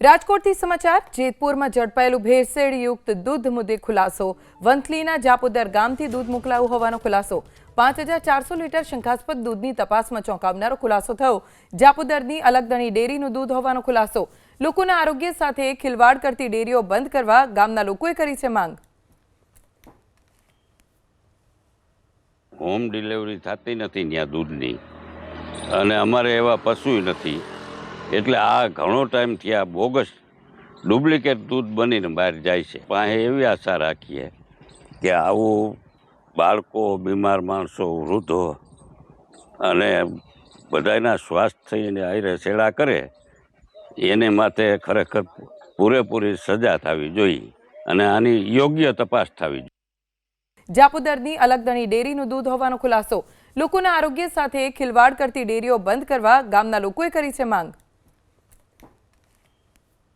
રાજકોટથી સમાચાર જેતપુરમાં ઝડપાયેલું ભેળસેળયુક્ત દૂધ મુદ્દે ખુલાસો વંથલીના જાપુદર ગામથી દૂધ મોકલાયું હોવાનો ખુલાસો 5400 લીટર શંકાસ્પદ દૂધની તપાસમાં ચોંકાવનારો ખુલાસો થયો જાપુદરની અલગદણી ડેરીનું દૂધ હોવાનો ખુલાસો લોકોના આરોગ્ય સાથે ખિલવાડ કરતી ડેરીઓ બંધ કરવા ગામના લોકોએ કરી છે માંગ હોમ ડિલિવરી થતી નથી ત્યાં દૂધની અને અમારે એવા પશુ નથી એટલે આ ઘણો ટાઈમ થી આ બોગસ ડુપ્લિકેટ દૂધ બનીને બહાર જાય છે પાસે એવી આશા રાખીએ કે આવું બાળકો બીમાર માણસો વૃદ્ધો અને બધાના સ્વાસ્થ્યને આયરે સેવા કરે એને માટે ખરેખર પૂરેપૂરી સજા થવી જોઈએ અને આની યોગ્ય તપાસ થવી જોઈએ। જાપુદરની અલગદણી ડેરીનું દૂધ હોવાનો ખુલાસો લોકોના આરોગ્ય સાથે ખિલવાડ કરતી ડેરીઓ બંધ કરવા ગામના લોકોએ કરી છે માંગ।